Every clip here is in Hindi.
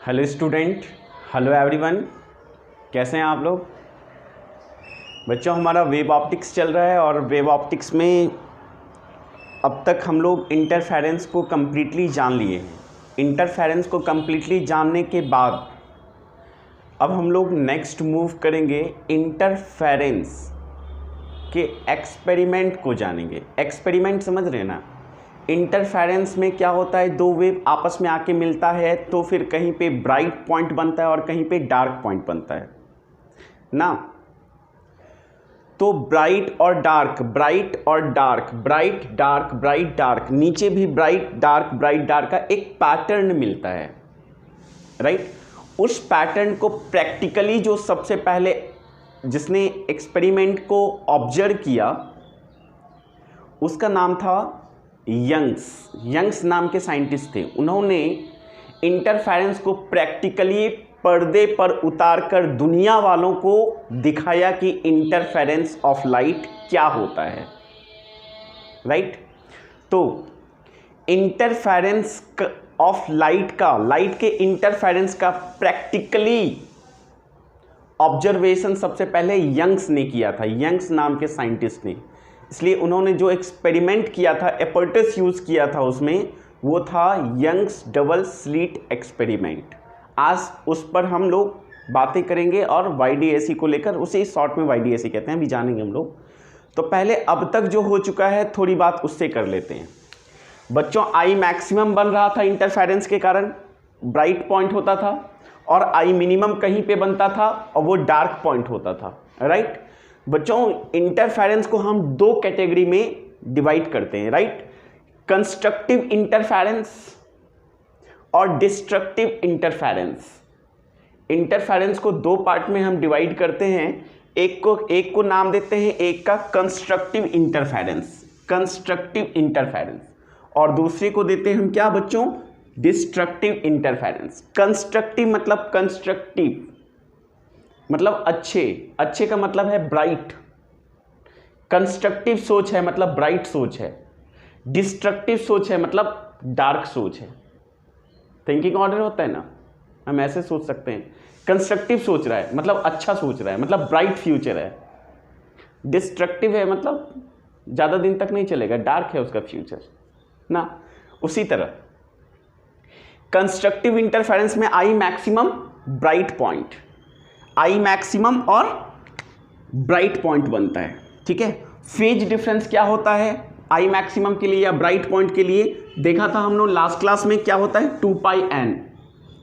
हेलो स्टूडेंट, हेलो एवरीवन, कैसे हैं आप लोग बच्चों। हमारा वेव ऑप्टिक्स चल रहा है और वेव ऑप्टिक्स में अब तक हम लोग इंटरफेरेंस को कम्प्लीटली जान लिए हैं। इंटरफेरेंस को कम्प्लीटली जानने के बाद अब हम लोग नेक्स्ट मूव करेंगे, इंटरफेरेंस के एक्सपेरिमेंट को जानेंगे। एक्सपेरिमेंट समझ रहे ना। इंटरफेरेंस में क्या होता है, दो वेव आपस में आके मिलता है तो फिर कहीं पे ब्राइट पॉइंट बनता है और कहीं पे डार्क पॉइंट बनता है ना। तो ब्राइट और डार्क, ब्राइट और dark, bright dark, bright dark, नीचे भी ब्राइट डार्क, ब्राइट डार्क का एक पैटर्न मिलता है, राइट। उस पैटर्न को प्रैक्टिकली जो सबसे पहले जिसने एक्सपेरिमेंट को ऑब्जर्व किया उसका नाम था यंग्स नाम के साइंटिस्ट थे। उन्होंने इंटरफेरेंस को प्रैक्टिकली पर्दे पर उतार कर दुनिया वालों को दिखाया कि इंटरफेरेंस ऑफ लाइट क्या होता है, राइट। तो इंटरफेरेंस ऑफ लाइट के इंटरफेरेंस का प्रैक्टिकली ऑब्जर्वेशन सबसे पहले यंग्स ने किया था, यंग्स नाम के साइंटिस्ट ने। इसलिए उन्होंने जो एक्सपेरिमेंट किया था, एपर्टस यूज़ किया था उसमें, वो था यंग्स डबल स्लिट एक्सपेरिमेंट। आज उस पर हम लोग बातें करेंगे और YDAC को लेकर, उसे शॉर्ट में YDAC कहते हैं, अभी जानेंगे हम लोग। तो पहले अब तक जो हो चुका है थोड़ी बात उससे कर लेते हैं बच्चों। आई मैक्सिमम बन रहा था इंटरफेरेंस के कारण, ब्राइट पॉइंट होता था, और आई मिनिमम कहीं पे बनता था और वो डार्क पॉइंट होता था, राइट। बच्चों इंटरफेरेंस को हम दो कैटेगरी में डिवाइड करते हैं, राइट। कंस्ट्रक्टिव इंटरफेरेंस और डिस्ट्रक्टिव इंटरफेरेंस। इंटरफेरेंस को दो पार्ट में हम डिवाइड करते हैं। एक को नाम देते हैं, एक का कंस्ट्रक्टिव इंटरफेरेंस, कंस्ट्रक्टिव इंटरफेरेंस, और दूसरे को देते हैं हम क्या बच्चों, डिस्ट्रक्टिव इंटरफेरेंस। कंस्ट्रक्टिव मतलब कंस्ट्रक्टिव मतलब अच्छे का मतलब है ब्राइट, कंस्ट्रक्टिव सोच है मतलब ब्राइट सोच है, डिस्ट्रक्टिव सोच है मतलब डार्क सोच है। थिंकिंग ऑर्डर होता है ना, हम ऐसे सोच सकते हैं। कंस्ट्रक्टिव सोच रहा है मतलब अच्छा सोच रहा है, मतलब ब्राइट फ्यूचर है। डिस्ट्रक्टिव है मतलब ज़्यादा दिन तक नहीं चलेगा, डार्क है उसका फ्यूचर ना। उसी तरह कंस्ट्रक्टिव इंटरफेरेंस में I maximum, bright point, I maximum और ब्राइट पॉइंट बनता है, ठीक है। फेज डिफरेंस क्या होता है आई मैक्सिमम के लिए या ब्राइट पॉइंट के लिए, देखा था हम लोग लास्ट क्लास में, क्या होता है 2πn।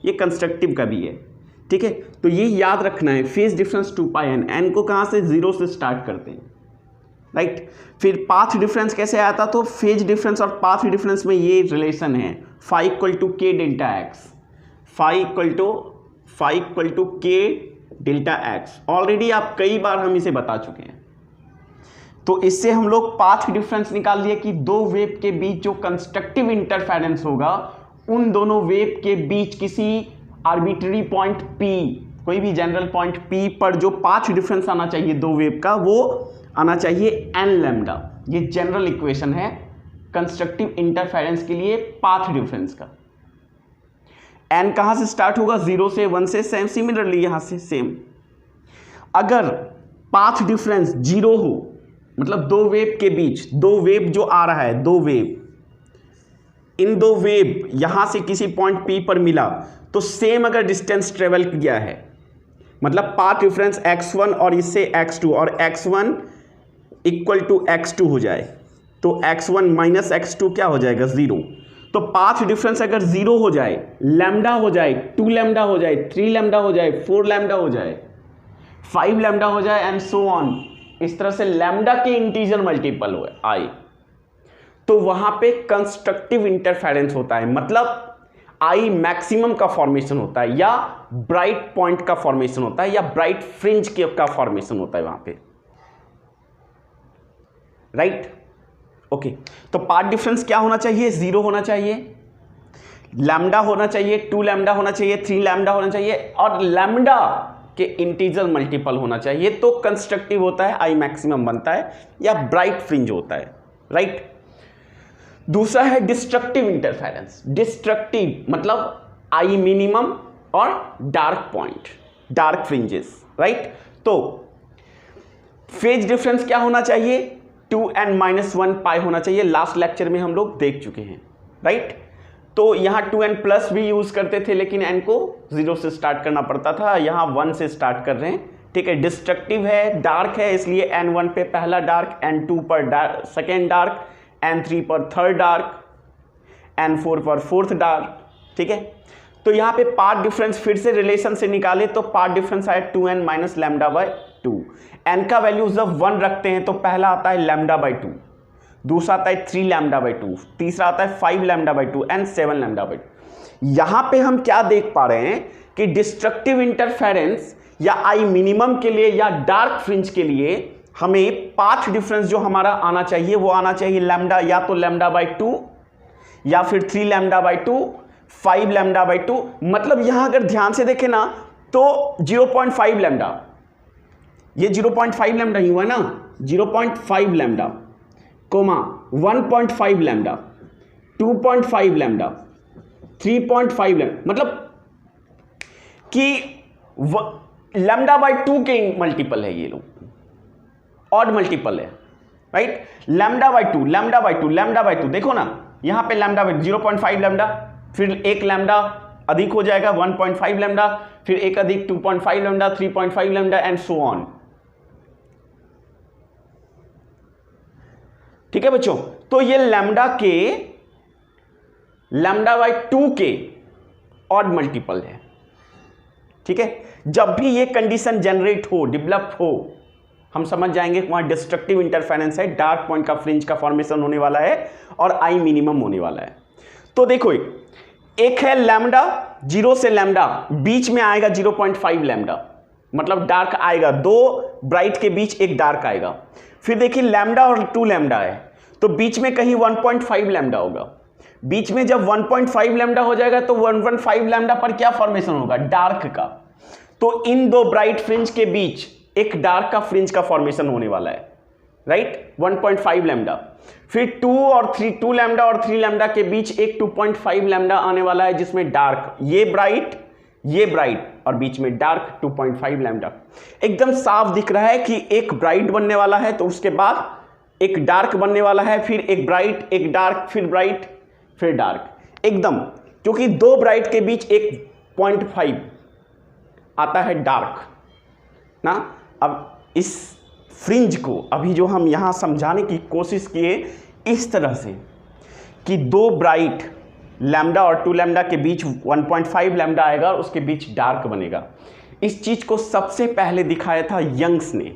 ये कंस्ट्रक्टिव का भी है, ठीक है। तो ये याद रखना है, फेज डिफरेंस 2πn, n को कहाँ से, 0 से स्टार्ट करते हैं, राइट। फिर पाथ डिफरेंस कैसे आया था, तो फेज डिफरेंस और पाथ डिफरेंस में ये रिलेशन है, phi = k delta x, phi = k delta x। Already आप कई बार हम इसे बता चुके हैं। तो इससे हम लोग पाथ डिफरेंस निकाल दिया कि दो वेव के बीच जो कंस्ट्रक्टिव इंटरफेरेंस होगा, उन दोनों वेव के बीच किसी आर्बिट्ररी पॉइंट P, कोई भी जनरल पॉइंट P पर जो पाथ डिफरेंस आना चाहिए दो वेव का, वो आना चाहिए n लैम्डा। ये जनरल इक्वेशन है कंस्ट्रक्टिव इंटरफेरेंस के लिए पाथ डिफरेंस का। n कहाँ से स्टार्ट होगा, 0 से 1 से, सेम सिमिलरली यहाँ से सेम। अगर पाथ डिफरेंस 0 हो, मतलब दो वेव के बीच, दो वेव जो आ रहा है, दो वेव, इन दो वेव यहाँ से किसी पॉइंट P पर मिला, तो सेम अगर डिस्टेंस ट्रेवल किया है, मतलब पाथ डिफरेंस x1 और इससे x2 और x1 = x2 हो जाए, तो x1 - x2 क्या हो जाएगा, 0। तो पाथ डिफरेंस अगर 0 हो जाए, लैम्डा हो जाए, 2 लैम्डा हो जाए, 3 लैम्डा हो जाए, 4 लैम्डा हो जाए, 5 लैम्डा हो जाए, एंड सो ऑन, इस तरह से लैम्डा के इंटीजर मल्टीपल हो आई, तो वहां पे कंस्ट्रक्टिव इंटरफेरेंस होता है, मतलब आई मैक्सिमम का फॉर्मेशन होता है, या ब्राइट पॉइंट का फॉर्मेशन होता है, या ब्राइट फ्रिंज का फॉर्मेशन होता है वहां पे, राइट। ओके, तो पाथ डिफरेंस क्या होना चाहिए, 0 होना चाहिए, लैम्डा होना चाहिए, 2 लैम्डा होना चाहिए, 3 लैम्डा होना चाहिए, और लैम्डा के इंटीजर मल्टीपल होना चाहिए, तो कंस्ट्रक्टिव होता है, आई मैक्सिमम बनता है, या ब्राइट फ्रिंज होता है, राइट। दूसरा है डिस्ट्रक्टिव इंटरफेरेंस। डिस्ट्रक्टिव मतलब आई मिनिमम और dark point, dark fringes, right. तो फेज डिफरेंस क्या होना चाहिए, 2n-1 पाई होना चाहिए। लास्ट लेक्चर में हम लोग देख चुके हैं, राइट। तो यहां 2n प्लस भी यूज करते थे, लेकिन n को 0 से स्टार्ट करना पड़ता था, यहां 1 से स्टार्ट कर रहे हैं, ठीक है। डिस्ट्रक्टिव है, डार्क है, इसलिए n1 पे पहला डार्क, n2 पर सेकेंड डार्क, n3 पर थर्ड डार्क, n4 पर फोर्थ डार्क, ठीक है। तो यहाँ पे पार्ट डिफरेंस फिर से रिलेशन से निकाले तो पार्ट डिफरेंस आया 2n - λ/2। n का वैल्यू जब 1 रखते हैं तो पहला आता है λ/2, दूसरा आता है 3 λ/2, तीसरा आता है 5 λ/2 एंड 7 λ/2। यहाँ पे हम क्या देख पा रहे हैं कि डिस्ट्रक्टिव इंटरफेरेंस या आई मिनिमम के लिए या डार्क फ्रिंज के लिए हमें पाथ डिफरेंस जो हमारा आना चाहिए वो आना चाहिए लैम्डा, या तो λ/2 या फिर 3 λ/2, 5 λ/2। मतलब यहां अगर ध्यान से देखें ना तो 0.5 लैम्डा, ये 0.5 लैम्डा ही हुआ ना, 0.5 लैम्डा, 1.5 लैम्डा, 2.5 लैम्डा, 3.5 लैम्डा, मतलब कि λ/2 के मल्टीपल है ये लोग, ऑड मल्टीपल है, राइट। λ/2 देखो ना, यहां पे λ/2 0.5 लैम्डा, फिर एक लैम्डा अधिक हो जाएगा 1.5 लैम्डा, फिर एक अधिक 2.5 lambda, 3.5 lambda and so on, ठीक है बच्चों। तो ये λ/2 के ऑड मल्टीपल है, ठीक है। जब भी ये कंडीशन जनरेट हो, डेवलप हो, हम समझ जाएंगे कि वहां डिस्ट्रक्टिव इंटरफेरेंस है, डार्क पॉइंट का फ्रिंज का फॉर्मेशन होने वाला है और आई मिनिमम होने वाला है। तो देखो एक है लैम्डा, 0 से लैम्डा बीच में आएगा 0.5 लैम्डा, मतलब डार्क आएगा, दो ब्राइट के बीच एक डार्क आएगा। फिर देखिए लैम्डा और 2 लैम्डा है तो बीच में कहीं 1.5 लैम्डा होगा। बीच में जब 1.5 लैम्डा हो जाएगा तो 1.5 लैम्डा पर क्या फॉर्मेशन होगा, डार्क का। तो इन दो ब्राइट फ्रिंज के बीच एक डार्क का फ्रिंज का फॉर्मेशन होने वाला है, राइट, 1.5 लैम्डा। फिर 2 लैम्डा और 3 लैम्डा के बीच एक 2.5 लैम्डा आने वाला है जिसमें डार्क, ये ब्राइट और बीच में डार्क 2.5 लैम्डा। एकदम साफ दिख रहा है कि एक ब्राइट बनने वाला है तो उसके बाद एक डार्क बनने वाला है, फिर एक ब्राइट, एक डार्क, फिर ब्राइट, फिर डार्क, एकदम, क्योंकि दो ब्राइट के बीच एक 0.5 आता है डार्क ना। अब इस फ्रिंज को अभी जो हम यहां समझाने की कोशिश किए इस तरह से कि दो ब्राइट लैम्डा और 2 लैम्डा के बीच 1.5 लैम्डा आएगा और उसके बीच डार्क बनेगा। इस चीज को सबसे पहले दिखाया था यंग्स ने,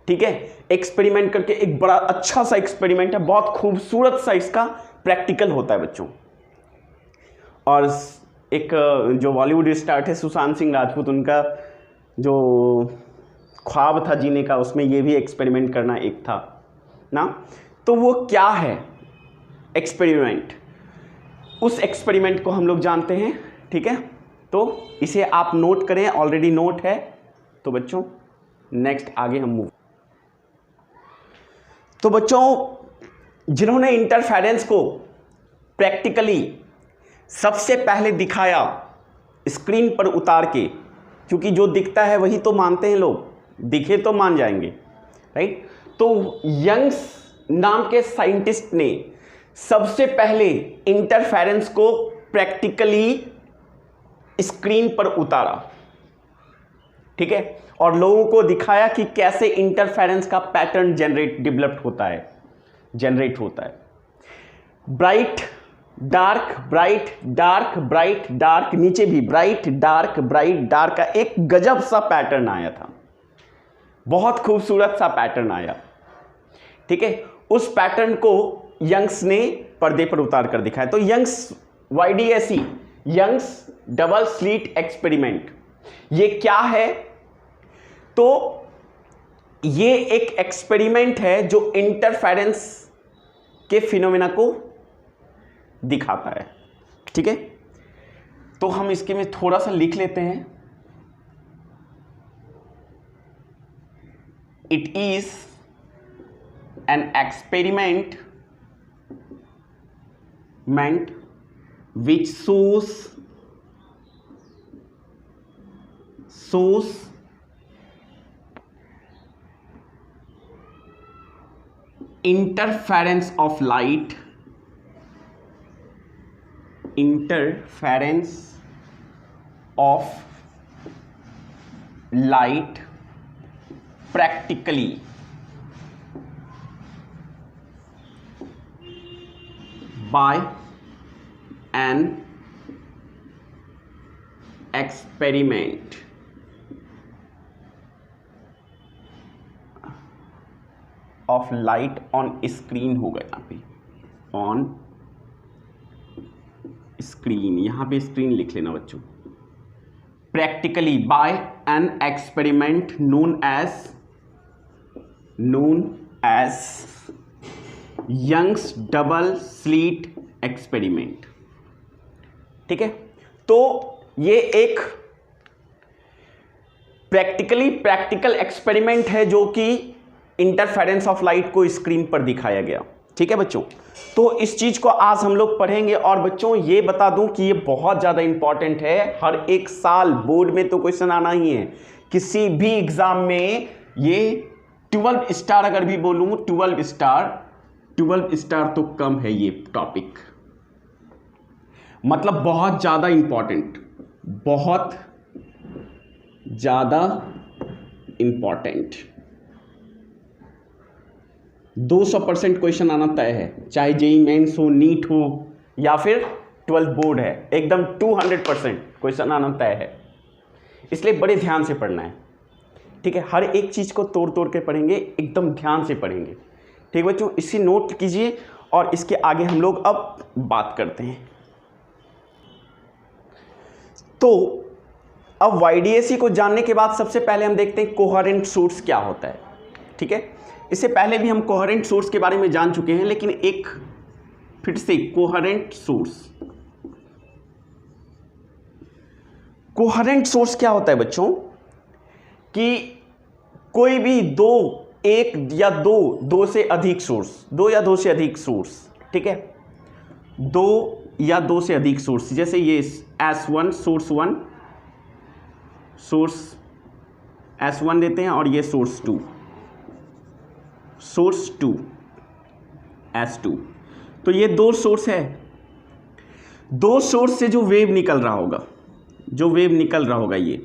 ठीक है, एक्सपेरिमेंट करके। एक बड़ा अच्छा सा एक्सपेरिमेंट है, बहुत खूबसूरत सा इसका प्रैक्टिकल होता है बच्चों। और एक जो बॉलीवुड स्टार थे सुशांत सिंह राजपूत, उनका जो ख्वाब था जीने का उसमें ये भी एक्सपेरिमेंट करना एक था ना। तो वो क्या है एक्सपेरिमेंट, उस एक्सपेरिमेंट को हम लोग जानते हैं, ठीक है। तो इसे आप नोट करें, ऑलरेडी नोट है। तो बच्चों नेक्स्ट आगे हम मूव। तो बच्चों जिन्होंने इंटरफेरेंस को प्रैक्टिकली सबसे पहले दिखाया स्क्रीन पर उतार के, क्योंकि जो दिखता है वही तो मानते हैं लोग, दिखे तो मान जाएंगे, राइट। तो यंग्स नाम के साइंटिस्ट ने सबसे पहले इंटरफेरेंस को प्रैक्टिकली स्क्रीन पर उतारा, ठीक है, और लोगों को दिखाया कि कैसे इंटरफेरेंस का पैटर्न जनरेट होता है। Bright dark, bright dark, bright dark, नीचे भी ब्राइट डार्क, ब्राइट डार्क का एक गजब सा पैटर्न आया था, बहुत खूबसूरत सा पैटर्न आया, ठीक है। उस पैटर्न को यंग्स ने पर्दे पर उतार कर दिखाया। तो Young's YDSE, Young's double slit experiment, ये क्या है? तो ये एक एक्सपेरिमेंट है जो इंटरफेरेंस के फिनोमेना को दिखाता है, ठीक है। तो हम इसके में थोड़ा सा लिख लेते हैं। It is an experiment which shows source interference of light, interference of light practically by an experiment of light on screen होगा, यहाँ पे ऑन स्क्रीन, यहाँ पे स्क्रीन लिख लेना बच्चों। Practically by an experiment known as Young's double slit experiment. ठीक है, तो ये एक प्रैक्टिकल एक्सपेरिमेंट है जो कि इंटरफेरेंस ऑफ लाइट को स्क्रीन पर दिखाया गया। ठीक है बच्चों, तो इस चीज को आज हम लोग पढ़ेंगे। और बच्चों ये बता दूं कि ये बहुत ज्यादा इंपॉर्टेंट है, हर एक साल बोर्ड में तो क्वेश्चन आना ही है, किसी भी एग्जाम में। ये 12 स्टार अगर भी बोलूं, 12 स्टार तो कम है ये टॉपिक, मतलब बहुत ज्यादा इंपॉर्टेंट, बहुत ज्यादा इंपॉर्टेंट। 200% क्वेश्चन आना तय है, चाहे जेई मेंस हो, नीट हो या फिर 12 बोर्ड है, एकदम 200% क्वेश्चन आना तय है। इसलिए बड़े ध्यान से पढ़ना है। ठीक है, हर एक चीज़ को तोड़ तोड़ के पढ़ेंगे, एकदम ध्यान से पढ़ेंगे। ठीक बच्चों, इसी नोट कीजिए और इसके आगे हम लोग अब बात करते हैं। तो अब YDAC को जानने के बाद सबसे पहले हम देखते हैं कोहेरेंट सोर्स क्या होता है। ठीक है, इससे पहले भी हम कोहेरेंट सोर्स के बारे में जान चुके हैं, लेकिन एक फिर से कोहेरेंट सोर्स क्या होता है बच्चों, कि कोई भी एक या दो से अधिक सोर्स, ठीक है, दो या दो से अधिक सोर्स, जैसे ये S1 सोर्स S1 देते हैं और ये सोर्स 2 S2। तो ये दो सोर्स है, दो सोर्स से जो वेव निकल रहा होगा ये,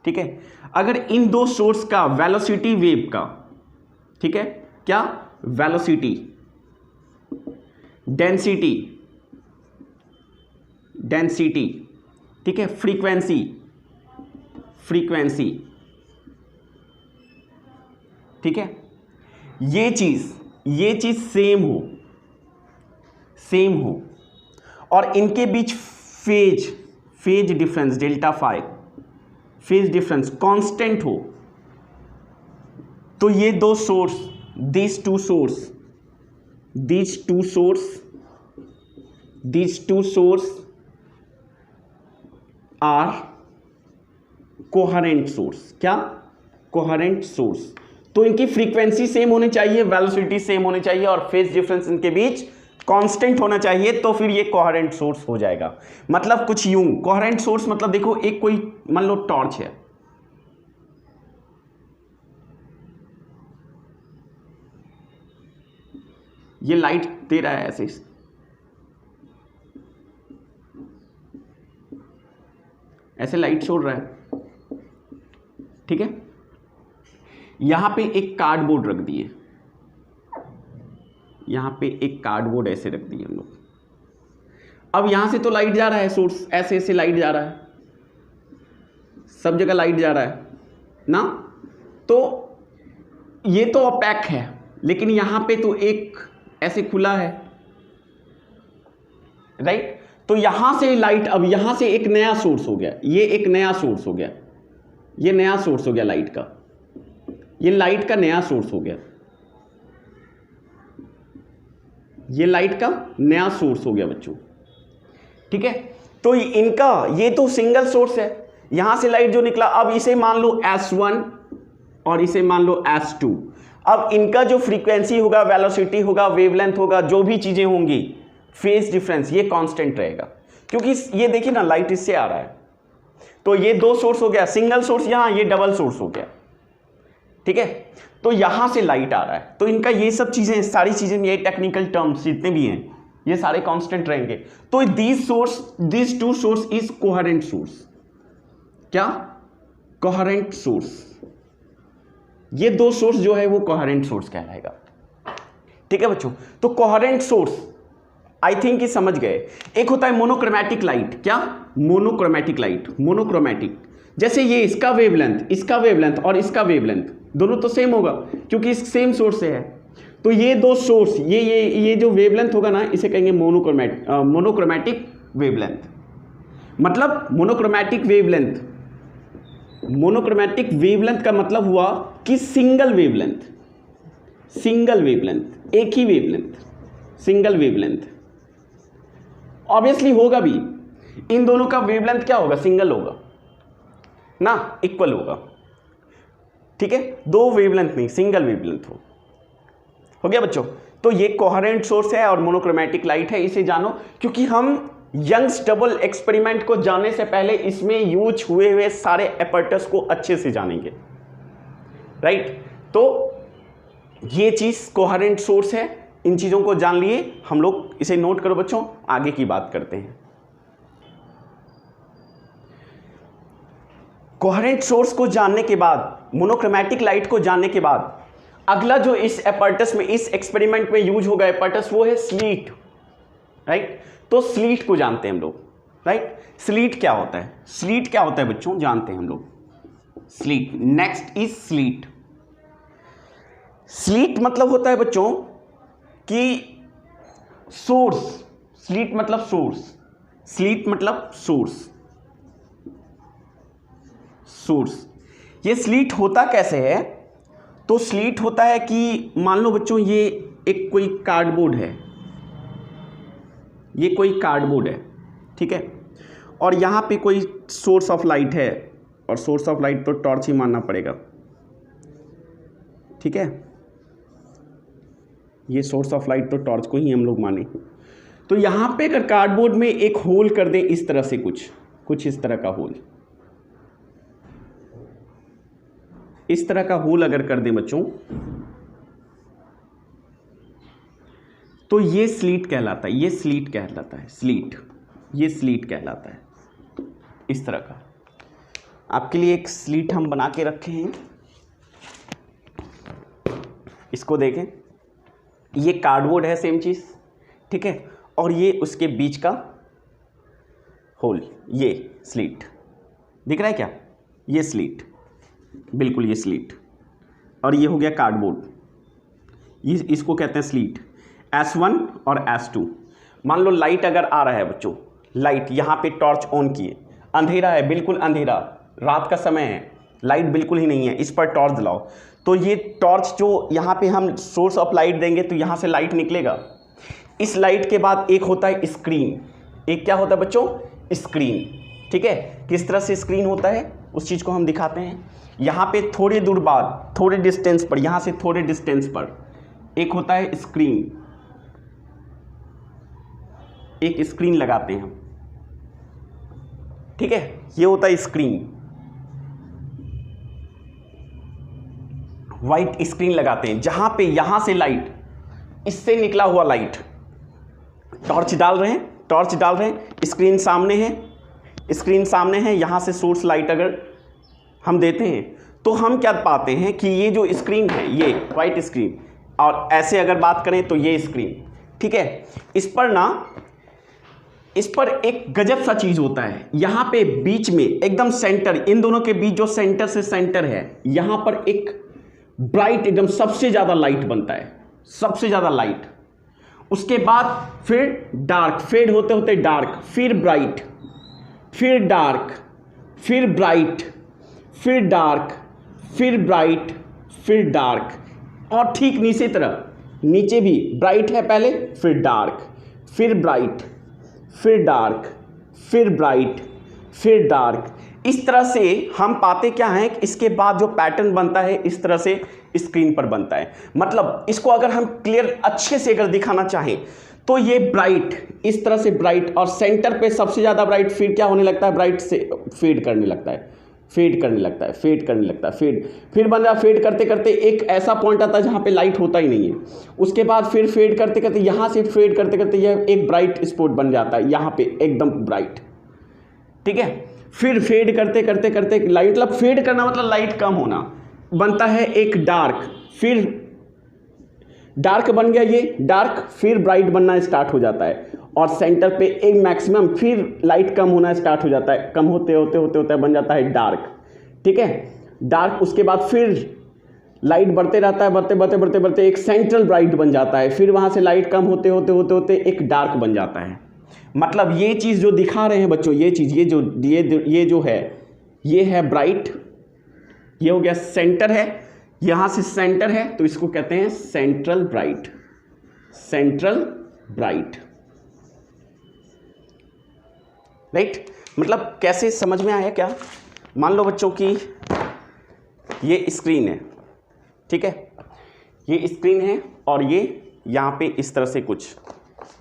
ठीक है। अगर इन दो सोर्स का वेलोसिटी वेव का, ठीक है, क्या वेलोसिटी, डेंसिटी, ठीक है, फ्रीक्वेंसी, ठीक है, ये चीज सेम हो और इनके बीच phase difference delta phi, phase difference constant हो, तो ये दो source, these two source are coherent source. क्या? Coherent source. तो इनकी फ्रीक्वेंसी सेम होनी चाहिए, वेलोसिटी सेम होनी चाहिए और फेज डिफरेंस इनके बीच कांस्टेंट होना चाहिए, तो फिर ये कोहेरेंट सोर्स हो जाएगा। मतलब कुछ यूं, कोहेरेंट सोर्स मतलब देखो, एक कोई मान लो टॉर्च है, ये लाइट दे रहा है ऐसे लाइट छोड़ रहा है, ठीक है। यहां पे एक कार्डबोर्ड रख दिए, यहां पे एक कार्डबोर्ड ऐसे रख दिए हम लोग। अब यहां से तो लाइट जा रहा है, सोर्स ऐसे लाइट जा रहा है, सब जगह लाइट जा रहा है ना, तो ये तो ओपैक है, लेकिन यहां पे तो एक ऐसे खुला है, राइट। तो यहां से लाइट, अब यहां से एक नया सोर्स हो गया, ये एक नया सोर्स हो गया, ये नया सोर्स हो गया लाइट का, ये लाइट का नया सोर्स हो गया, ये लाइट का नया सोर्स हो गया बच्चों, ठीक है। तो इनका ये तो सिंगल सोर्स है, यहां से लाइट जो निकला, अब इसे मान लो S1 और इसे मान लो S2। अब इनका जो फ्रीक्वेंसी होगा, वेलोसिटी होगा, वेवलेंथ होगा, जो भी चीजें होंगी, फेज डिफरेंस, ये कांस्टेंट रहेगा, क्योंकि ये देखिए ना, लाइट इससे आ रहा है, तो ये दो सोर्स हो गया, सिंगल सोर्स यहां, ये डबल सोर्स हो गया, ठीक है। तो यहां से लाइट आ रहा है, तो इनका ये सब चीजें, सारी चीजें, ये टेक्निकल टर्म्स जितने भी हैं ये सारे कांस्टेंट रहेंगे। तो this two source is coherent source. क्या? Coherent source. ये दो सोर्स जो है वो कोहेरेंट सोर्स कहलाएगा, ठीक है बच्चों। तो कोहेरेंट सोर्स आई थिंक कि समझ गए। एक होता है मोनोक्रोमैटिक लाइट। क्या? Monochromatic light, monochromatic. जैसे ये इसका वेवलेंथ और इसका वेवलेंथ दोनों तो सेम होगा क्योंकि इस सेम सोर्स से है। तो ये दो सोर्स, ये जो वेवलेंथ होगा ना, इसे कहेंगे मोनोक्रोमैटिक वेवलेंथ। मतलब मोनोक्रोमैटिक वेवलेंथ का मतलब हुआ कि सिंगल वेवलेंथ, एक ही वेवलेंथ, सिंगल वेवलेंथ। ऑब्वियसली होगा भी, इन दोनों का वेवलेंथ क्या होगा? सिंगल होगा ना, इक्वल होगा, ठीक है। दो वेवलेंथ नहीं, सिंगल वेवलेंथ हो गया बच्चों। तो ये कोहेरेंट सोर्स है और मोनोक्रोमैटिक लाइट है, इसे जानो, क्योंकि हम यंग्स डबल एक्सपेरिमेंट को जानने से पहले इसमें यूज हुए सारे एपर्टस को अच्छे से जानेंगे, राइट। तो ये चीज कोहेरेंट सोर्स है, इन चीजों को जान लिए हम लोग, इसे नोट करो बच्चों, आगे की बात करते हैं। कोहेरेंट सोर्स को जानने के बाद, मोनोक्रोमैटिक लाइट को जानने के बाद, अगला जो इस एपर्टस में, इस एक्सपेरिमेंट में यूज होगा एपर्टस, वो है स्लीट, राइट। तो स्लीट को जानते हैं हम लोग, राइट। स्लीट क्या होता है? स्लीट क्या होता है बच्चों, जानते हैं हम लोग। Slit, next is slit. Slit मतलब होता है बच्चों कि सोर्स, स्लीट मतलब सोर्स, स्लीट मतलब सोर्स। ये स्लीट होता कैसे है? तो स्लीट होता है कि मान लो बच्चों ये एक कोई कार्डबोर्ड है, ये कोई कार्डबोर्ड है, ठीक है, और यहाँ पे कोई सोर्स ऑफ लाइट है, और सोर्स ऑफ लाइट तो टॉर्च ही मानना पड़ेगा, ठीक है। ये सोर्स ऑफ लाइट तो टॉर्च को ही हम लोग माने। तो यहाँ पे अगर कार्डबोर्ड में एक होल कर दें इस तरह से, कुछ इस तरह का होल, इस तरह का होल अगर कर दें बच्चों, तो ये स्लीट कहलाता है, ये स्लीट कहलाता है, ये स्लीट कहलाता है, इस तरह का। आपके लिए एक स्लीट हम बना के रखे हैं, इसको देखें, ये कार्डबोर्ड है, सेम चीज, ठीक है, और ये उसके बीच का होल, ये स्लीट दिख रहा है क्या? ये स्लीट, बिल्कुल ये स्लीट, और ये हो गया कार्डबोर्ड, ये इसको कहते हैं स्लीट। S1 और S2। मान लो लाइट अगर आ रहा है बच्चों, लाइट यहाँ पे टॉर्च ऑन किए, अंधेरा है, बिल्कुल अंधेरा, रात का समय है, लाइट बिल्कुल ही नहीं है, इस पर टॉर्च जलाओ, तो ये टॉर्च जो यहाँ पे हम सोर्स ऑफ लाइट देंगे तो यहाँ से लाइट निकलेगा। इस लाइट के बाद एक होता है स्क्रीन, एक क्या होता है बच्चों? स्क्रीन, ठीक है। किस तरह से स्क्रीन होता है उस चीज़ को हम दिखाते हैं। यहाँ पे थोड़ी दूर बाद, थोड़े डिस्टेंस पर, यहाँ से थोड़े डिस्टेंस पर एक होता है स्क्रीन, एक स्क्रीन लगाते हैं हम, ठीक है, ये होता है स्क्रीन, व्हाइट स्क्रीन लगाते हैं, जहां पे यहां से लाइट, इससे निकला हुआ लाइट, टॉर्च डाल रहे हैं, स्क्रीन सामने है, यहां से सोर्स लाइट अगर हम देते हैं तो हम क्या पाते हैं कि ये जो स्क्रीन है, ये व्हाइट स्क्रीन, और ऐसे अगर बात करें तो ये स्क्रीन, ठीक है, इस पर एक गजब सा चीज होता है, यहां पे बीच में एकदम सेंटर, इन दोनों के बीच जो सेंटर से सेंटर है, यहां पर एक ब्राइट, एकदम सबसे ज्यादा लाइट बनता है, सबसे ज्यादा लाइट। उसके बाद फिर डार्क, फेड होते होते डार्क, फिर ब्राइट, फिर डार्क, फिर ब्राइट, फिर डार्क, फिर ब्राइट, फिर डार्क, और ठीक नीचे तरफ, नीचे भी ब्राइट है पहले, फिर डार्क, फिर ब्राइट, फिर डार्क, फिर ब्राइट, फिर डार्क। इस तरह से हम पाते क्या हैं कि इसके बाद जो पैटर्न बनता है इस तरह से स्क्रीन पर बनता है। मतलब इसको अगर हम क्लियर अच्छे से अगर दिखाना चाहें तो ये ब्राइट इस तरह से ब्राइट, और सेंटर पे सबसे ज़्यादा ब्राइट, फिर क्या होने लगता है, ब्राइट से फेड करने लगता है, फेड करने लगता है, फेड करने लगता है, फेड, फिर बन जाए फेड करते करते एक ऐसा पॉइंट आता है जहाँ पे लाइट होता ही नहीं है। उसके बाद फिर फेड करते करते यहाँ से फेड करते करते यह एक ब्राइट स्पॉट बन जाता है यहाँ पे एकदम ब्राइट, ठीक है। फिर फेड करते करते करते लाइट, मतलब फेड करना मतलब लाइट कम होना, बनता है एक डार्क, फिर डार्क बन गया ये डार्क, फिर ब्राइट बनना स्टार्ट हो जाता है, और सेंटर पे एक मैक्सिमम, फिर लाइट कम होना स्टार्ट हो जाता है, कम होते होते होते होते बन जाता है डार्क, ठीक है, डार्क। उसके बाद फिर लाइट बढ़ते रहता है, बढ़ते बढ़ते बढ़ते बढ़ते एक सेंट्रल ब्राइट बन जाता है, फिर वहाँ से लाइट कम होते होते होते होते एक डार्क बन जाता है। मतलब ये चीज़ जो दिखा रहे हैं बच्चों, ये चीज़, ये जो है, ये है ब्राइट, ये हो गया सेंटर है, यहाँ से सेंटर है तो इसको कहते हैं central bright, central bright, right. मतलब कैसे, समझ में आया क्या? मान लो बच्चों कि ये स्क्रीन है, ठीक है, ये स्क्रीन है और ये यहाँ पे इस तरह से कुछ,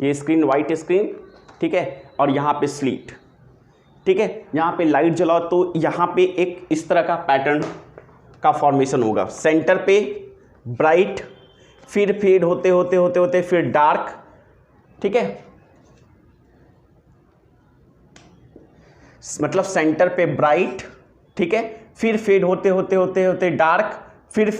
ये स्क्रीन वाइट स्क्रीन, ठीक है, और यहाँ पे स्लीट, ठीक है, यहाँ पे लाइट जलाओ तो यहाँ पे एक इस तरह का पैटर्न का फॉर्मेशन होगा, सेंटर पे ब्राइट, फिर फेड होते होते होते होते फिर डार्क, ठीक है, मतलब सेंटर पे ब्राइट, ठीक है, फिर फेड होते होते होते होते डार्क, फिर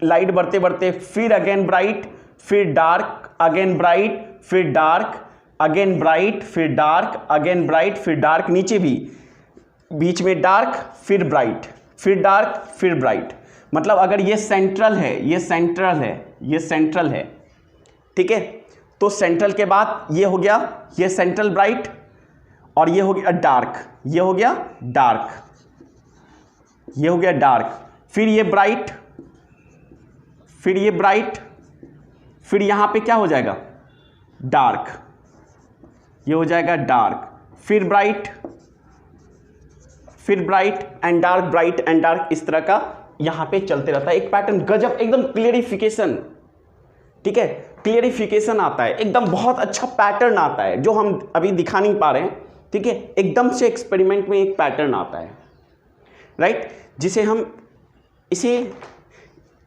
लाइट बढ़ते बढ़ते फिर अगेन ब्राइट, फिर डार्क, अगेन ब्राइट, फिर डार्क, अगेन ब्राइट, फिर डार्क, अगेन ब्राइट, फिर डार्क, नीचे भी बीच में डार्क, फिर ब्राइट, फिर डार्क, फिर ब्राइट। मतलब अगर ये सेंट्रल है, ये सेंट्रल है, ये सेंट्रल है, ठीक है, तो सेंट्रल के बाद ये हो गया, ये सेंट्रल ब्राइट, और ये हो गया डार्क, ये हो गया डार्क, ये हो गया डार्क, फिर ये ब्राइट, फिर ये ब्राइट, फिर यहां पे क्या हो जाएगा, डार्क, ये हो जाएगा डार्क, फिर ब्राइट, फिर bright and dark, bright and dark, इस तरह का यहां पे चलते रहता है एक पैटर्न। गजब, एकदम क्लियरिफिकेशन, ठीक है, क्लियरिफिकेशन आता है, एकदम बहुत अच्छा पैटर्न आता है जो हम अभी दिखा नहीं पा रहे हैं, ठीक है, एकदम से एक्सपेरिमेंट में एक पैटर्न आता है, राइट, जिसे हम इसे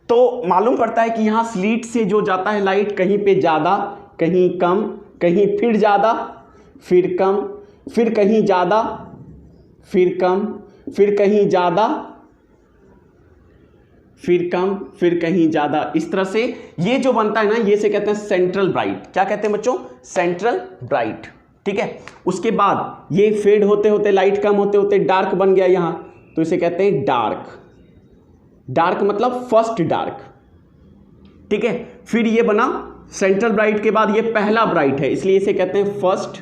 तो मालूम पड़ता है कि यहाँ स्लीट से जो जाता है लाइट, कहीं पे ज़्यादा, कहीं कम, कहीं फिर ज़्यादा, फिर कम, फिर कहीं ज़्यादा, फिर कम, फिर कहीं ज़्यादा, फिर कम, फिर कहीं ज़्यादा, इस तरह से ये जो बनता है ना, ये से कहते हैं सेंट्रल ब्राइट। क्या कहते हैं बच्चों? सेंट्रल ब्राइट, ठीक है। उसके बाद ये फेड होते होते, लाइट कम होते होते डार्क बन गया यहाँ, तो इसे कहते हैं डार्क। डार्क मतलब फर्स्ट डार्क, ठीक है। फिर ये बना सेंट्रल ब्राइट के बाद ये पहला ब्राइट है, इसलिए इसे कहते हैं फर्स्ट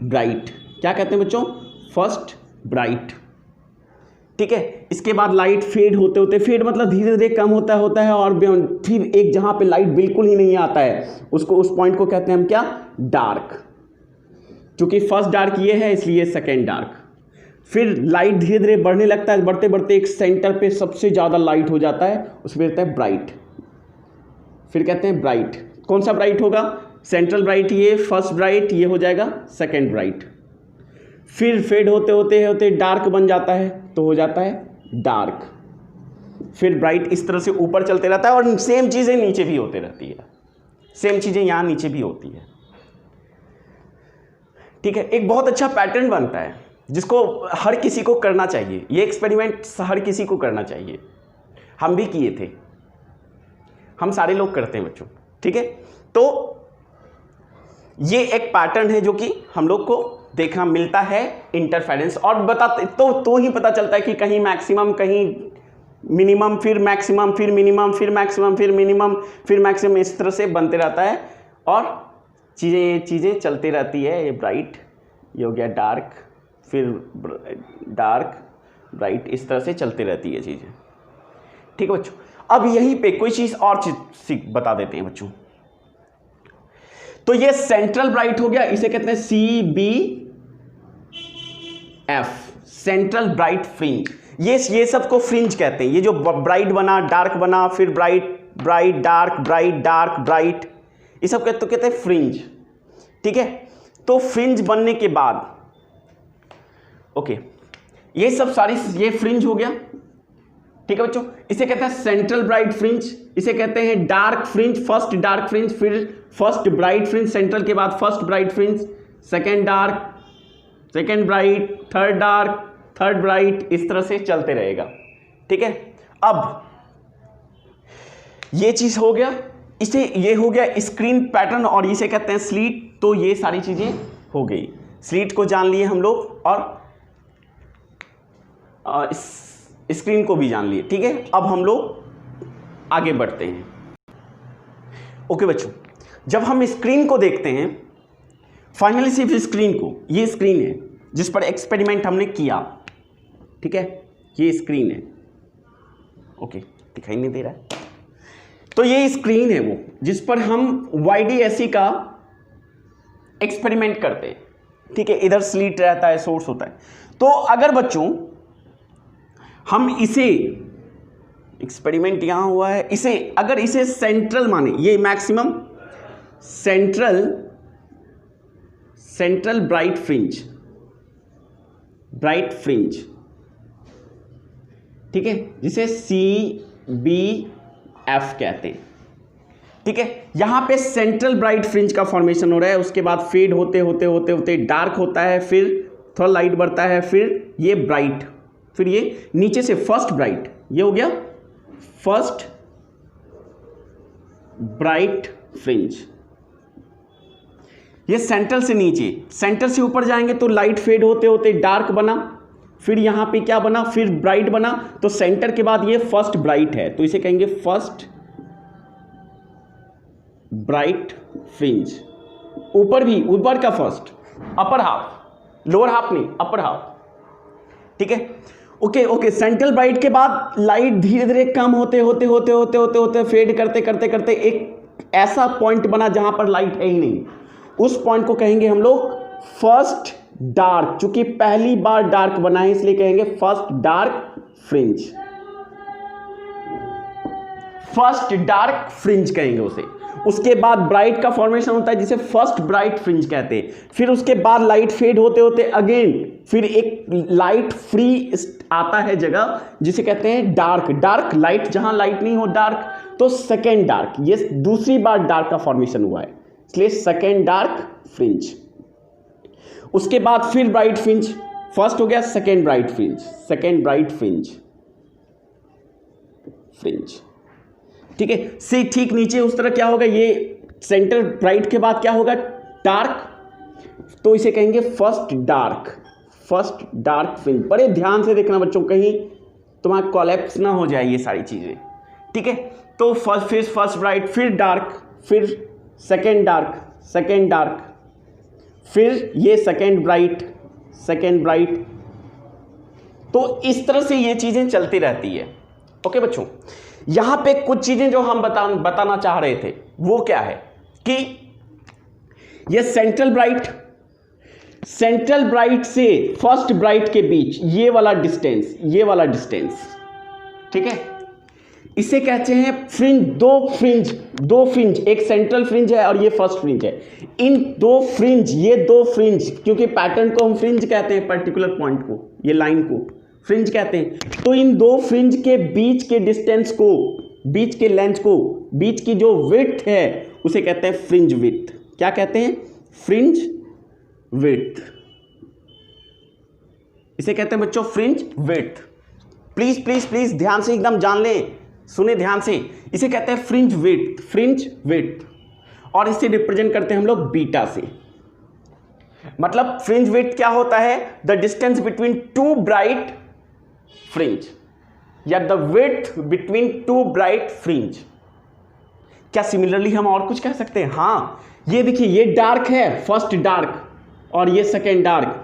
ब्राइट। क्या कहते हैं बच्चों? फर्स्ट ब्राइट, ठीक है। इसके बाद लाइट फेड होते होते, फेड मतलब धीरे धीरे कम होता है और फिर एक जहां पे लाइट बिल्कुल ही नहीं आता है, उसको, उस पॉइंट को कहते हैं हम क्या? डार्क। चूंकि फर्स्ट डार्क ये है इसलिए सेकेंड डार्क। फिर लाइट धीरे धीरे बढ़ने लगता है, बढ़ते बढ़ते एक सेंटर पे सबसे ज़्यादा लाइट हो जाता है, उसमें कहते हैं ब्राइट। फिर कहते हैं ब्राइट। कौन सा ब्राइट होगा? सेंट्रल ब्राइट, ये फर्स्ट ब्राइट, ये हो जाएगा सेकेंड ब्राइट। फिर फेड होते होते होते डार्क बन जाता है, तो हो जाता है डार्क। फिर ब्राइट, इस तरह से ऊपर चलते रहता है और सेम चीज़ें नीचे भी होते रहती है, सेम चीज़ें यहाँ नीचे भी होती है, ठीक है। एक बहुत अच्छा पैटर्न बनता है जिसको हर किसी को करना चाहिए। ये एक्सपेरिमेंट हर किसी को करना चाहिए, हम भी किए थे, हम सारे लोग करते हैं बच्चों, ठीक है। तो ये एक पैटर्न है जो कि हम लोग को देखना मिलता है, इंटरफेरेंस, और बताते तो ही पता चलता है कि कहीं मैक्सिमम, कहीं मिनिमम, फिर मैक्सिमम, फिर मिनिमम, फिर मैक्सिमम, फिर मिनिमम, फिर मैक्सिमम, इस तरह से बनते रहता है और चीज़ें चलती रहती है। ये ब्राइट, ये हो गया डार्क, फिर डार्क, ब्राइट, इस तरह से चलती रहती है चीज़ें, ठीक है बच्चों। अब यहीं पे कोई चीज़ और चीज बता देते हैं बच्चों। तो ये सेंट्रल ब्राइट हो गया, इसे कहते हैं CBF, सेंट्रल ब्राइट फ्रिंज। ये सब को फ्रिंज कहते हैं। ये जो ब्राइट बना, डार्क बना, फिर bright, bright, dark, bright, dark, bright, ये सब कहते हैं फ्रिंज। ठीक है। तो फ्रिंज बनने के बाद ओके, ये सब सारी ये फ्रिंज हो गया, ठीक है बच्चों। इसे कहते हैं सेंट्रल ब्राइट फ्रिंज, इसे कहते हैं dark fringe, first dark fringe, फिर फर्स्ट ब्राइट फ्रिंज, सेंट्रल के बाद first bright fringe, second dark, second bright, third dark, third bright, इस तरह से चलते रहेगा, ठीक है। अब ये चीज हो गया, इसे ये हो गया स्क्रीन पैटर्न और इसे कहते हैं स्लीट। तो ये सारी चीजें हो गई, स्लीट को जान लिए हम लोग और स्क्रीन को भी जान लिए, ठीक है। अब हम लोग आगे बढ़ते हैं। ओके बच्चों, जब हम स्क्रीन को देखते हैं, फाइनली सिर्फ स्क्रीन को, ये स्क्रीन है जिस पर एक्सपेरिमेंट हमने किया, ठीक है, ये स्क्रीन है। ओके, दिखाई नहीं दे रहा है, तो ये स्क्रीन है वो जिस पर हम YDSE का एक्सपेरिमेंट करते हैं, ठीक है। इधर स्लीट रहता है, सोर्स होता है। तो अगर बच्चों हम इसे एक्सपेरिमेंट यहां हुआ है, इसे अगर इसे सेंट्रल माने, ये मैक्सिमम सेंट्रल ब्राइट फ्रिंज, ठीक है, जिसे CBF कहते हैं, ठीक है। यहां पे सेंट्रल ब्राइट फ्रिंज का फॉर्मेशन हो रहा है, उसके बाद फेड होते होते होते होते डार्क होता है, फिर थोड़ा लाइट बढ़ता है, फिर ये ब्राइट, फिर ये नीचे से फर्स्ट ब्राइट, ये हो गया फर्स्ट ब्राइट फ्रिंज। ये सेंट्रल से नीचे, सेंटर से ऊपर जाएंगे तो लाइट फेड होते होते डार्क बना, फिर यहां पे क्या बना, फिर ब्राइट बना। तो सेंटर के बाद ये फर्स्ट ब्राइट है, तो इसे कहेंगे फर्स्ट ब्राइट फ्रिंज। ऊपर भी, ऊपर का first, upper half, lower half नहीं, अपर हाफ, ठीक है। ओके, सेंट्रल ब्राइट के बाद लाइट धीरे धीरे कम होते होते होते होते होते होते फेड करते करते करते एक ऐसा पॉइंट बना जहां पर लाइट है ही नहीं, उस पॉइंट को कहेंगे हम लोग फर्स्ट डार्क। चूंकि पहली बार डार्क बना है इसलिए कहेंगे first dark fringe, first dark fringe कहेंगे उसे। उसके बाद ब्राइट का फॉर्मेशन होता है जिसे फर्स्ट ब्राइट फ्रिंज कहते हैं। फिर उसके बाद लाइट फेड होते होते अगेन फिर एक लाइट फ्री आता है जगह जिसे कहते हैं डार्क लाइट, जहां लाइट नहीं हो डार्क, तो सेकेंड डार्क, ये दूसरी बार डार्क का फॉर्मेशन हुआ है इसलिए सेकेंड डार्क फ्रिंज। उसके बाद फिर ब्राइट फ्रिंज, फर्स्ट हो गया second bright fringe, second bright fringe, ठीक है। से ठीक नीचे उस तरह क्या होगा, ये सेंटर ब्राइट के बाद क्या होगा, डार्क, तो इसे कहेंगे फर्स्ट डार्क फ्रिंज। बड़े ध्यान से देखना बच्चों, कहीं तुम्हारा कोलैप्स ना हो जाए ये सारी चीजें, ठीक है। तो फर्स्ट ब्राइट, फिर डार्क, फिर सेकेंड डार्क, फिर ये सेकेंड ब्राइट। तो इस तरह से ये चीजें चलती रहती है। ओके बच्चों, यहां पे कुछ चीजें जो हम बताना चाह रहे थे वो क्या है कि ये सेंट्रल ब्राइट से फर्स्ट ब्राइट के बीच ये वाला डिस्टेंस, ठीक है, इसे कहते हैं फ्रिंज। दो फ्रिंज, एक सेंट्रल फ्रिंज है और ये फर्स्ट फ्रिंज है। इन दो फ्रिंज, क्योंकि पैटर्न को हम फ्रिंज कहते हैं, पर्टिकुलर पॉइंट को, ये लाइन को फ्रिंज कहते हैं। तो इन दो फ्रिंज के बीच के डिस्टेंस को, बीच के लेंथ को, बीच की जो विड्थ है उसे कहते हैं फ्रिंज विड्थ। क्या कहते हैं, फ्रिंज विड्थ, इसे कहते हैं बच्चों फ्रिंज विड्थ। प्लीज ध्यान से एकदम जान ले, सुने ध्यान से, इसे कहते हैं फ्रिंज विड्थ, और इसे रिप्रेजेंट करते हैं हम लोग बीटा से। मतलब फ्रिंज विड्थ क्या होता है, the distance between two bright fringe, या the width between two bright fringe. क्या सिमिलरली हम और कुछ कह सकते हैं, हाँ, ये देखिए, ये डार्क है, फर्स्ट डार्क, और ये सेकेंड डार्क,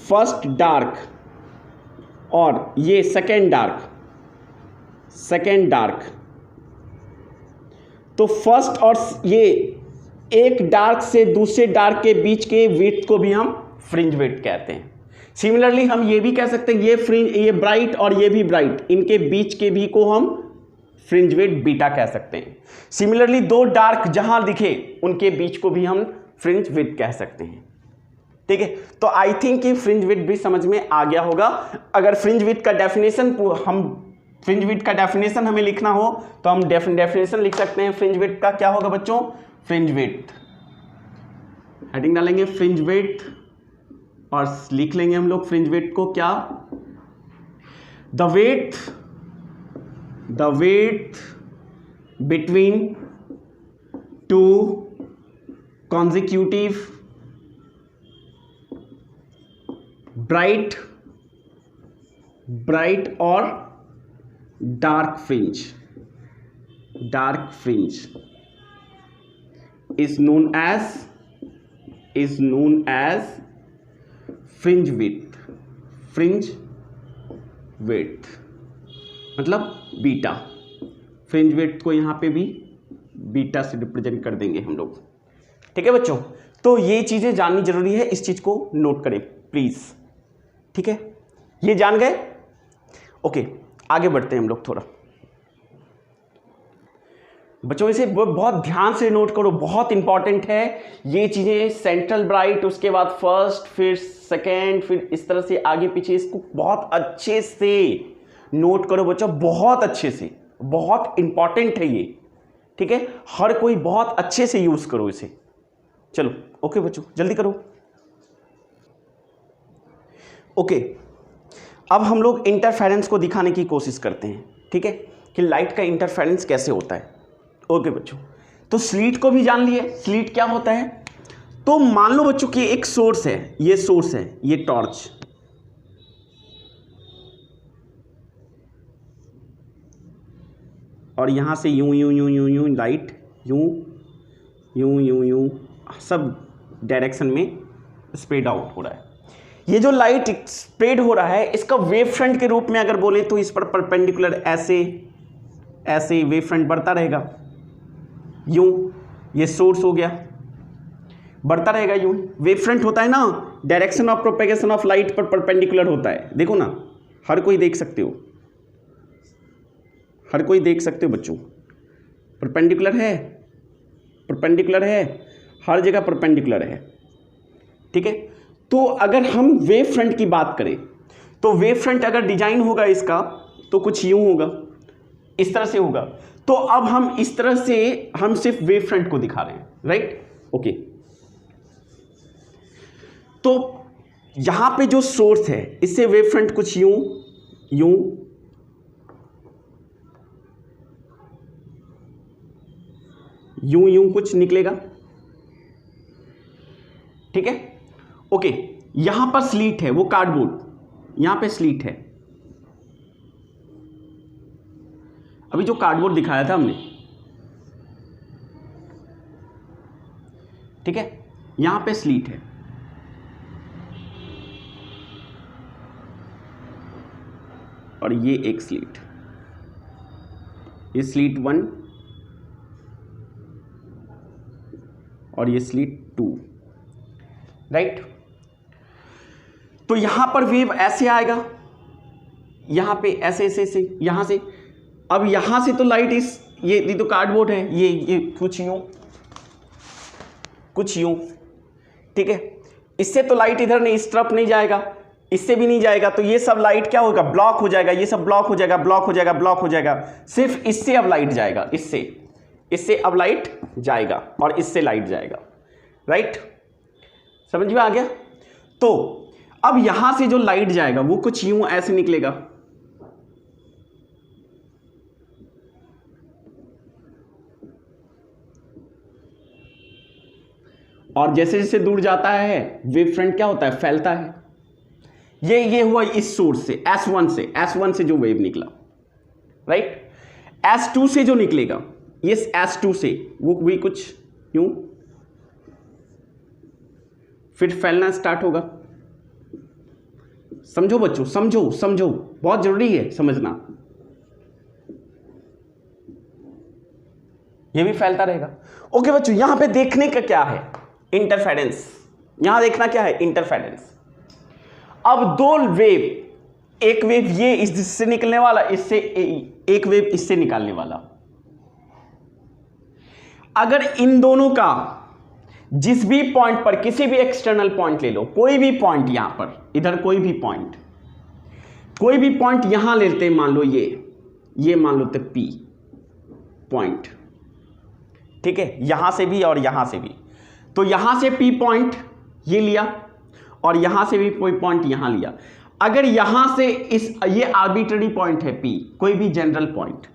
फर्स्ट डार्क और ये सेकेंड डार्क। तो फर्स्ट और ये एक डार्क से दूसरे डार्क के बीच के विड्थ को भी हम फ्रिंज विड्थ कहते हैं। सिमिलरली हम ये भी कह सकते हैं, ये ब्राइट और ये भी ब्राइट, इनके बीच के भी को हम फ्रिंज विड्थ बीटा कह सकते हैं। सिमिलरली दो डार्क जहां दिखे उनके बीच को भी हम फ्रिंज विड्थ कह सकते हैं। ठीक है, तो आई थिंक कि फ्रिंज विड्थ भी समझ में आ गया होगा। अगर फ्रिंज विड्थ का डेफिनेशन हमें लिखना हो तो हम डेफिनेशन लिख सकते हैं। फ्रिंज विड्थ का क्या होगा बच्चों? फ्रिंज विड्थ, हेडिंग डालेंगे फ्रिंज विड्थ और लिख लेंगे हम लोग फ्रिंज विड्थ को क्या? The width between two consecutive bright or dark fringe is known as fringe width मतलब बीटा। फ्रिंज विड्थ को यहां पे भी बीटा से रिप्रेजेंट कर देंगे हम लोग। ठीक है बच्चों, तो ये चीजें जाननी जरूरी है, इस चीज को नोट करें प्लीज। ठीक है, ये जान गए? ओके, आगे बढ़ते हैं हम लोग थोड़ा। बच्चों इसे बहुत ध्यान से नोट करो, बहुत इंपॉर्टेंट है ये चीजें। सेंट्रल ब्राइट, उसके बाद फर्स्ट, फिर सेकेंड, फिर इस तरह से आगे पीछे, इसको बहुत अच्छे से नोट करो बच्चों, बहुत अच्छे से, बहुत इंपॉर्टेंट है ये। ठीक है, हर कोई बहुत अच्छे से यूज करो इसे। चलो ओके बच्चों, जल्दी करो। ओके, अब हम लोग इंटरफेरेंस को दिखाने की कोशिश करते हैं। ठीक है, कि लाइट का इंटरफेरेंस कैसे होता है। ओके बच्चों, तो स्लीट को भी जान लिए, स्लीट क्या होता है। तो मान लो बच्चों कि एक सोर्स है, ये सोर्स है, ये टॉर्च, और यहां से यूं यूं यूं यूं यूं लाइट यूं यूं यूं यूं सब डायरेक्शन में स्प्रेड आउट हो रहा है। ये जो लाइट स्प्रेड हो रहा है, इसका वेव फ्रंट के रूप में अगर बोले तो इस पर परपेंडिकुलर ऐसे ऐसे वेव फ्रंट बढ़ता रहेगा, यूं, ये सोर्स हो गया, बढ़ता रहेगा यूं। वेव फ्रंट होता है ना, direction of propagation of light पर परपेंडिकुलर होता है। देखो ना, हर कोई देख सकते हो, हर कोई देख सकते हो बच्चों, परपेंडिकुलर है, परपेंडिकुलर है, हर जगह परपेंडिकुलर है। ठीक है, तो अगर हम वेव फ्रंट की बात करें तो वेव फ्रंट अगर डिजाइन होगा इसका तो कुछ यूं होगा, इस तरह से होगा। तो अब हम इस तरह से हम सिर्फ वेव फ्रंट को दिखा रहे हैं, राइट? ओके, तो यहां पे जो सोर्स है, इससे वेव फ्रंट कुछ यूं यूं यूं यूं कुछ निकलेगा। ठीक है, ओके, यहां पर स्लीट है, वो कार्डबोर्ड, यहां पे स्लीट है। अभी जो कार्डबोर्ड दिखाया था हमने, ठीक है, यहां पे स्लीट है, और ये एक स्लीट, ये स्लीट 1 और ये स्लीट 2, राइट? तो यहां पर वेव ऐसे आएगा, यहां पे ऐसे ऐसे से, यहां से। अब यहां से तो लाइट ये तो कार्डबोर्ड है, ये कुछ यूं कुछ यूं। ठीक है, इससे तो लाइट इधर नहीं, इस तरफ नहीं जाएगा, इससे भी नहीं जाएगा, तो ये सब लाइट क्या होगा? ब्लॉक हो जाएगा, ये सब ब्लॉक हो जाएगा, ब्लॉक हो जाएगा, ब्लॉक हो जाएगा। सिर्फ इससे अब लाइट जाएगा, इससे अब लाइट जाएगा और इससे लाइट जाएगा, राइट? समझ में आ गया? तो अब यहां से जो लाइट जाएगा वो कुछ यूं ऐसे निकलेगा, और जैसे जैसे दूर जाता है वेव फ्रंट क्या होता है? फैलता है। ये हुआ इस सोर्स से, S1 से जो वेव निकला, राइट? S2 से जो निकलेगा, ये S2 से वो भी कुछ यूं, फिर फैलना स्टार्ट होगा। समझो बच्चों, समझो, बहुत जरूरी है समझना। ये भी फैलता रहेगा। ओके बच्चों, यहां पे देखने का क्या है? इंटरफेरेंस। यहां देखना क्या है? इंटरफेरेंस। अब दो वेव एक वेव ये इससे निकलने वाला, इससे एक वेव इससे निकालने वाला। अगर इन दोनों का जिस भी पॉइंट पर, किसी भी एक्सटर्नल पॉइंट ले लो, कोई भी पॉइंट यहां पर, इधर कोई भी पॉइंट यहां लेते हैं, मान लो ये मान लो तो P पॉइंट, ठीक है, यहां से भी और यहां से भी। तो यहां से P पॉइंट ये लिया और यहां से भी कोई पॉइंट यहां लिया। अगर यहां से ये आर्बिट्ररी पॉइंट है P, कोई भी जनरल पॉइंट,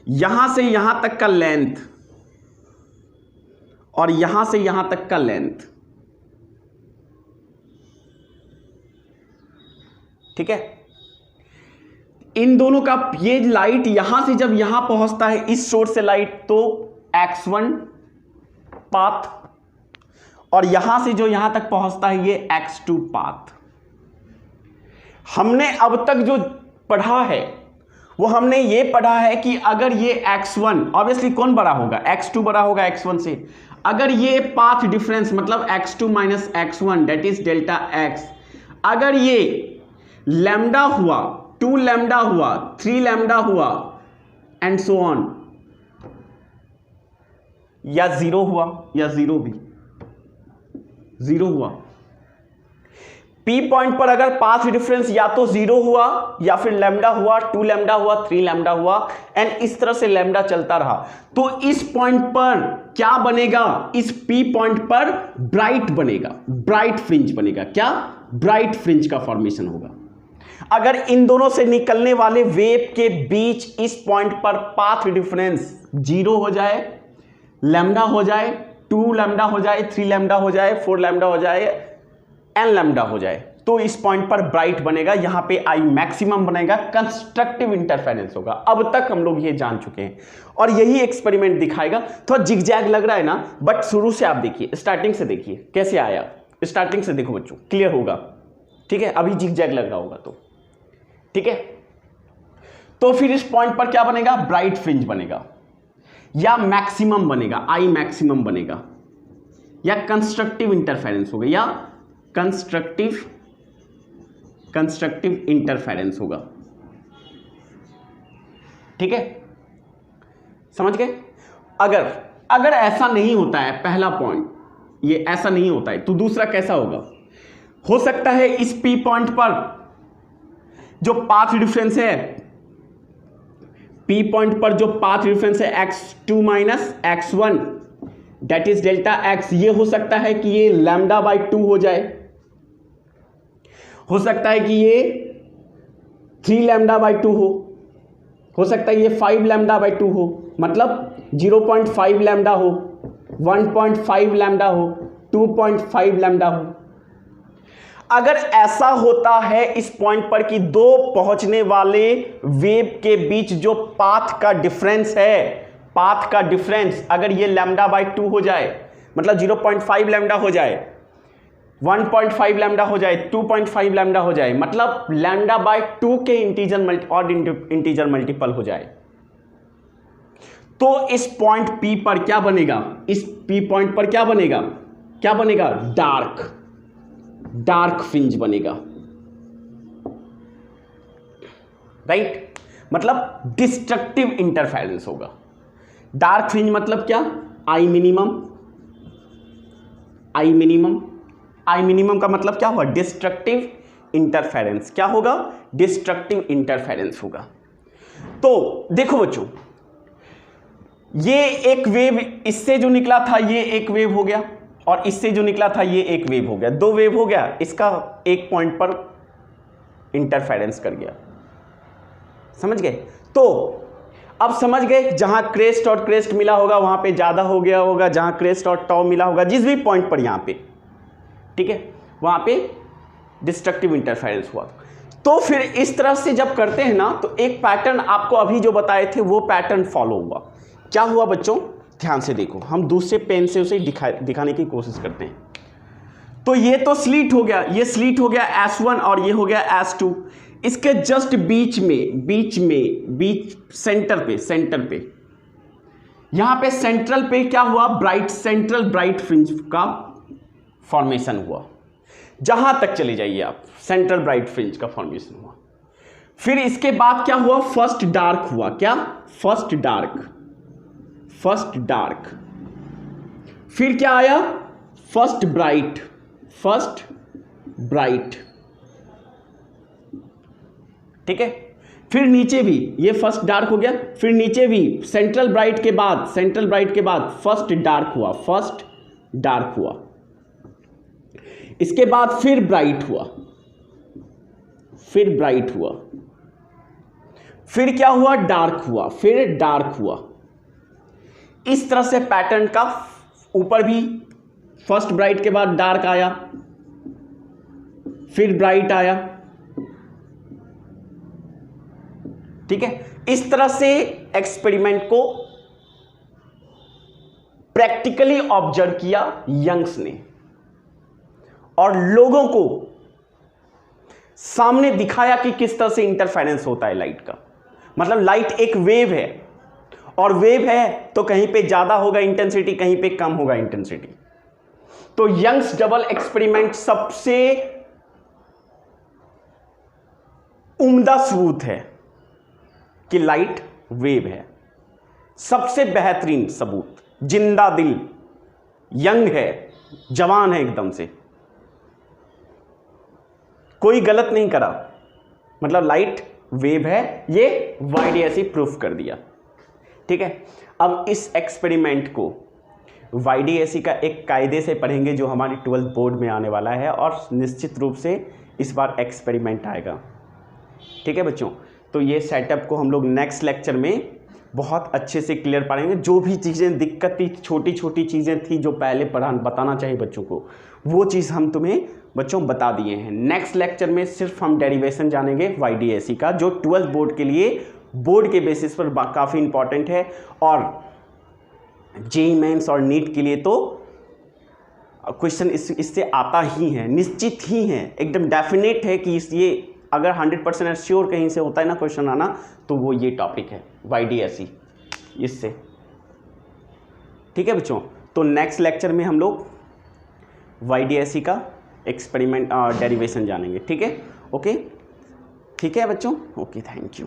यहां से यहां तक का लेंथ और यहां से यहां तक का लेंथ, ठीक है, इन दोनों का, ये लाइट यहां से जब यहां पहुंचता है इस सोर्स से लाइट, तो x1 पाथ, और यहां से जो यहां तक पहुंचता है ये x2 पाथ। हमने अब तक जो पढ़ा है वो हमने ये पढ़ा है कि अगर ये x1, ऑब्वियसली कौन बड़ा होगा, x2 बड़ा होगा x1 से। अगर ये पाथ डिफरेंस मतलब x2 minus x1 that is delta x, अगर ये लैम्डा हुआ, 2 लैम्डा हुआ, 3 लैम्डा हुआ एंड सो ऑन, या 0 हुआ, या 0 भी 0 हुआ, P पॉइंट पर अगर पाथ डिफरेंस या तो 0 हुआ या फिर लैम्डा हुआ, 2 लैम्डा हुआ, 3 लैम्डा हुआ एंड इस तरह से लैम्डा चलता रहा, तो इस पॉइंट पर क्या बनेगा, इस P पॉइंट पर ब्राइट बनेगा, ब्राइट फ्रिंज बनेगा। क्या? ब्राइट फ्रिंज का फॉर्मेशन होगा। अगर इन दोनों से निकलने वाले वेव के बीच इस पॉइंट पर पाथ डिफरेंस 0 हो जाए, लैम्डा हो जाए, 2 लैम्डा हो जाए, 3 लैम्डा हो जाए, 4 लैम्डा हो जाए, n लैम्डा हो जाए, तो इस पॉइंट पर ब्राइट बनेगा, यहां पे I मैक्सिमम बनेगा, कंस्ट्रक्टिव इंटरफेरेंस होगा। अब तक हम लोग ये जान चुके हैं और यही एक्सपेरिमेंट दिखाएगा। थोड़ा जिगजैग लग रहा है ना, बट शुरू से आप देखिए, स्टार्टिंग से देखिए कैसे आया, स्टार्टिंग से देखो बच्चों, क्लियर होगा, ठीक है। अभी जिगजैग लग रहा होगा तो ठीक है। तो फिर इस पॉइंट पर क्या बनेगा, ब्राइट फ्रिंज बनेगा, या मैक्सिमम बनेगा, I मैक्सिमम बनेगा, या कंस्ट्रक्टिव इंटरफेरेंस होगा, या कंस्ट्रक्टिव इंटरफेरेंस होगा, ठीक है, समझ गए। अगर ऐसा नहीं होता है, पहला पॉइंट ये ऐसा नहीं होता है, तो दूसरा कैसा होगा, हो सकता है इस P पॉइंट पर जो पाथ डिफरेंस है, P पॉइंट पर जो पाथ डिफरेंस है x2 minus x1 that is delta x, ये हो सकता है कि ये लैम्डा बाई 2 हो जाए, हो सकता है कि ये 3 लैम्डा बाई 2 हो सकता है ये 5 लैम्डा बाई 2 हो, मतलब 0.5 लैम्डा हो, 1.5 लैम्डा हो, 2.5 लैम्डा हो। अगर ऐसा होता है इस पॉइंट पर कि दो पहुंचने वाले वेव के बीच जो पाथ का डिफरेंस है, पाथ का डिफरेंस अगर ये लैम्डा बाई 2 हो जाए, मतलब 0.5 लैम्डा हो जाए, 1.5 लैम्डा हो जाए, 2.5 लैम्डा हो जाए, मतलब लैम्डा बाई 2 के इंटीजर मल्टीपल हो जाए, तो इस पॉइंट P पर क्या बनेगा, इस P पॉइंट पर क्या बनेगा, क्या बनेगा, डार्क फ्रिंज बनेगा, राइट, मतलब डिस्ट्रक्टिव इंटरफेरेंस होगा। डार्क फ्रिंज मतलब क्या, I मिनिमम का मतलब क्या हुआ, डिस्ट्रक्टिव इंटरफेरेंस। क्या होगा, डिस्ट्रक्टिव इंटरफेरेंस होगा। तो देखो बच्चों, ये एक वेव इससे जो निकला था ये एक वेव हो गया, और इससे जो निकला था ये एक वेव हो गया, 2 वेव हो गया, इसका एक पॉइंट पर इंटरफेरेंस कर गया, समझ गए। तो अब समझ गए, जहां क्रेस्ट और क्रेस्ट मिला होगा वहां पे ज्यादा हो गया होगा, जहां क्रेस्ट और टॉ मिला होगा, जिस भी पॉइंट पर यहां पे, ठीक है, वहां पे डिस्ट्रक्टिव इंटरफेरेंस हुआ। तो फिर इस तरह से जब करते हैं ना, तो एक पैटर्न आपको अभी जो बताए थे वो पैटर्न फॉलो हुआ। क्या हुआ बच्चों, ध्यान से देखो, हम दूसरे पेन से उसे दिखाने की कोशिश करते हैं। तो ये तो स्लीट हो गया, ये स्लीट हो गया S1 और ये हो गया S2। इसके जस्ट बीच सेंटर पे यहां पे सेंट्रल पे क्या हुआ, सेंट्रल ब्राइट फ्रिंज का फॉर्मेशन हुआ। जहां तक चले जाइए आप, सेंट्रल ब्राइट फ्रिंज का फॉर्मेशन हुआ। फिर इसके बाद क्या हुआ, फर्स्ट डार्क हुआ, क्या, फर्स्ट डार्क, फर्स्ट डार्क। फिर क्या आया, फर्स्ट ब्राइट, फर्स्ट ब्राइट, ठीक है। फिर नीचे भी ये फर्स्ट डार्क हो गया, फिर नीचे भी सेंट्रल ब्राइट के बाद, सेंट्रल ब्राइट के बाद फर्स्ट डार्क हुआ, फर्स्ट डार्क हुआ। इसके बाद फिर ब्राइट हुआ, फिर ब्राइट हुआ, फिर क्या हुआ, डार्क हुआ, फिर डार्क हुआ। इस तरह से पैटर्न का ऊपर भी फर्स्ट ब्राइट के बाद डार्क आया, फिर ब्राइट आया, ठीक है। इस तरह से एक्सपेरिमेंट को प्रैक्टिकली ऑब्जर्व किया यंग्स ने और लोगों को सामने दिखाया कि किस तरह से इंटरफेरेंस होता है लाइट का। मतलब लाइट एक वेव है और वेव है तो कहीं पे ज्यादा होगा इंटेंसिटी, कहीं पे कम होगा इंटेंसिटी। तो यंग्स डबल एक्सपेरिमेंट सबसे उम्दा सबूत है कि लाइट वेव है, सबसे बेहतरीन सबूत, जिंदा दिल, यंग है, जवान है एकदम से, कोई गलत नहीं करा, मतलब लाइट वेव है, ये वाईडीएसई प्रूफ कर दिया, ठीक है। अब इस एक्सपेरिमेंट को वाईडीएसई का एक कायदे से पढ़ेंगे जो हमारी 12th बोर्ड में आने वाला है और निश्चित रूप से इस बार एक्सपेरिमेंट आएगा, ठीक है बच्चों। तो ये सेटअप को हम लोग नेक्स्ट लेक्चर में बहुत अच्छे से क्लियर पढ़ेंगे। जो भी चीज़ें दिक्कत थी, छोटी छोटी चीज़ें थी जो पहले बताना चाहिए बच्चों को, वो चीज़ हम तुम्हें बच्चों बता दिए हैं। नेक्स्ट लेक्चर में सिर्फ हम डेरिवेशन जानेंगे वाईडीएसई का, जो 12th बोर्ड के लिए बोर्ड के बेसिस पर काफ़ी इंपॉर्टेंट है और जेईई मेंस और नीट के लिए तो क्वेश्चन इससे आता ही है, निश्चित ही है, एकदम डेफिनेट है कि ये अगर 100% श्योर कहीं से होता है ना क्वेश्चन आना, तो वो ये टॉपिक है वाईडीएसई इससे, ठीक है बच्चों। तो नेक्स्ट लेक्चर में हम लोग वाईडीएसई का एक्सपेरिमेंट डेरिवेशन जानेंगे, ठीक है, ओके, ठीक है बच्चों, ओके, थैंक यू।